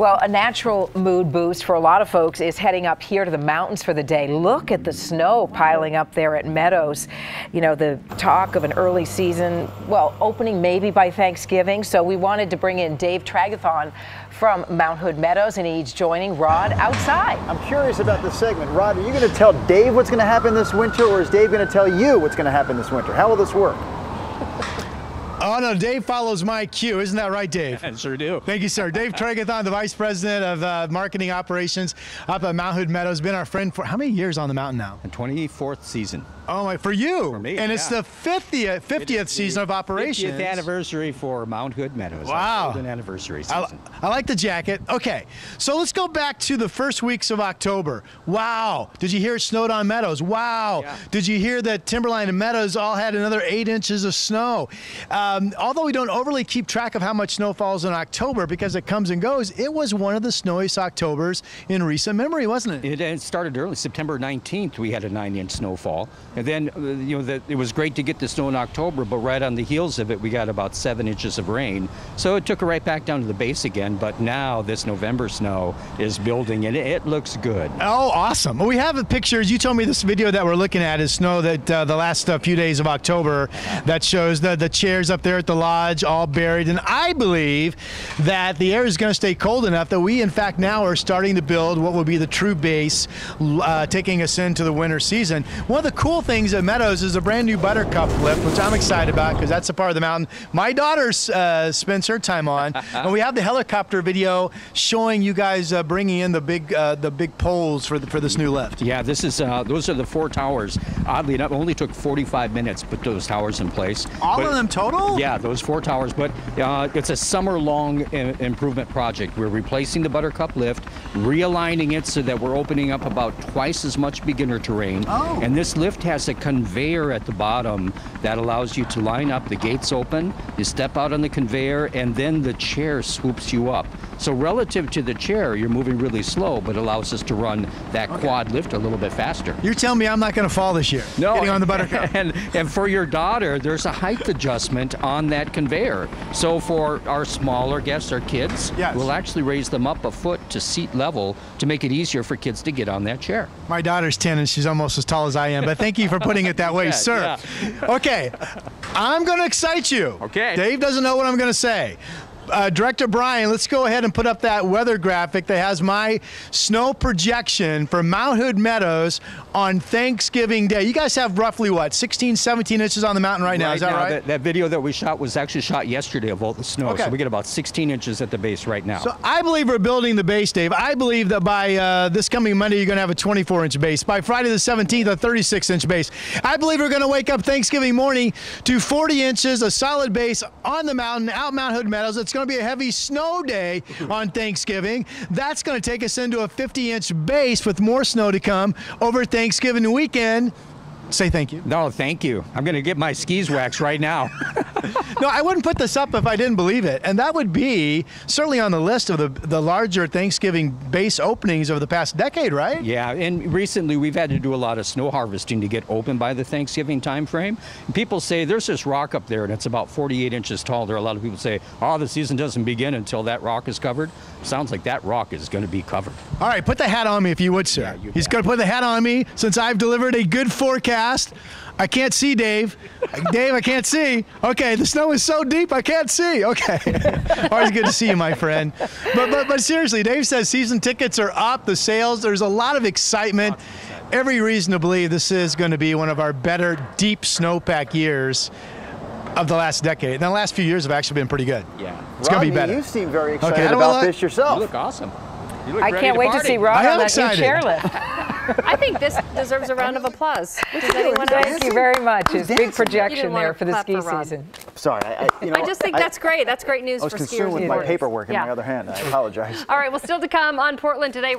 Well, a natural mood boost for a lot of folks is heading up here to the mountains for the day. Look at the snow piling up there at Meadows. You know, the talk of an early season, well, opening maybe by Thanksgiving. So we wanted to bring in Dave Tragathon from Mount Hood Meadows, and he's joining Rod outside. I'm curious about this segment. Rod, are you going to tell Dave what's going to happen this winter, or is Dave going to tell you what's going to happen this winter? How will this work? Oh, no, Dave follows my cue. Isn't that right, Dave? I sure do. Thank you, sir. Dave Tragathon, the Vice President of Marketing Operations up at Mount Hood Meadows. Been our friend for how many years on the mountain now? The 24th season. Oh, my, for you. For me, and yeah. it's the 50th season of operations. 50th anniversary for Mount Hood Meadows. Wow. An anniversary season. I like the jacket. Okay, so let's go back to the first weeks of October. Wow. Did you hear it snowed on Meadows? Wow. Yeah. Did you hear that Timberline and Meadows all had another 8 inches of snow? Although we don't overly keep track of how much snow falls in October because it comes and goes, it was one of the snowiest Octobers in recent memory, wasn't it? It started early. September 19th, we had a 9-inch snowfall. And then, it was great to get the snow in October, but right on the heels of it, we got about 7 inches of rain. So it took it right back down to the base again. But now this November snow is building, and it looks good. Oh, awesome. Well, we have the pictures. You told me this video that we're looking at is snow that the last few days of October that shows the chairs up there at the lodge all buried. And I believe that the air is going to stay cold enough that we, in fact, now are starting to build what will be the true base, taking us into the winter season. One of the cool things at Meadows is a brand new buttercup lift, which I'm excited about because that's a part of the mountain my daughter spends her time on. And we have the helicopter video showing you guys bringing in the big poles for this new lift. Yeah, this is those are the 4 towers. Oddly enough, it only took 45 minutes to put those towers in place. All of them total? Yeah, those 4 towers. But it's a summer-long improvement project. We're replacing the buttercup lift, realigning it so that we're opening up about twice as much beginner terrain. Oh. And this lift has a conveyor at the bottom that allows you to line up. The gates open, you step out on the conveyor, and then the chair swoops you up. So relative to the chair, you're moving really slow, but allows us to run that quad lift a little bit faster. You're telling me I'm not going to fall this year? No. Getting on the buttercup. And for your daughter, there's a height adjustment on that conveyor. So for our smaller guests, our kids, yes, we'll actually raise them up a foot to seat level to make it easier for kids to get on that chair. My daughter's 10 and she's almost as tall as I am, but thank you for putting it that way, sir. Yeah. Okay, I'm going to excite you. Okay. Dave doesn't know what I'm going to say. Director Brian, let's go ahead and put up that weather graphic that has my snow projection for Mount Hood Meadows on Thanksgiving Day. You guys have roughly, what, 16, 17 inches on the mountain right now, is that right? That video that we shot was actually shot yesterday of all the snow, okay, so we get about 16 inches at the base right now. So I believe we're building the base, Dave. I believe that by this coming Monday, you're going to have a 24-inch base. By Friday the 17th, a 36-inch base. I believe we're going to wake up Thanksgiving morning to 40 inches, a solid base on the mountain, out Mount Hood Meadows. It's going to be a heavy snow day on Thanksgiving. That's going to take us into a 50-inch base with more snow to come over Thanksgiving weekend. Say thank you. No, thank you. I'm going to get my skis waxed right now. No, I wouldn't put this up if I didn't believe it. And that would be certainly on the list of the larger Thanksgiving base openings of the past decade, right? Yeah, and recently we've had to do a lot of snow harvesting to get open by the Thanksgiving time frame. People say there's this rock up there and it's about 48 inches tall. There are a lot of people say, oh, the season doesn't begin until that rock is covered. Sounds like that rock is going to be covered. All right, put the hat on me if you would, sir. Yeah, He's going to put the hat on me since I've delivered a good forecast. I can't see, Dave. Dave, I can't see. Okay, the snow is so deep, I can't see. Okay. Always good to see you, my friend. But seriously, Dave says season tickets are up, the sales, there's a lot of excitement. Every reason to believe this is going to be one of our better deep snowpack years of the last decade. And the last few years have actually been pretty good. Yeah. It's going to be better. You seem very excited about this yourself. You look awesome. You look I can't wait to see Rod on that new chairlift. I think this deserves a round of applause. Does anyone else? Thank you very much. His big projection there for the ski season. Sorry, I just think that's great. That's great news for skiers. I was consumed with my paperwork in my other hand. I apologize. All right, well, still to come on Portland Today.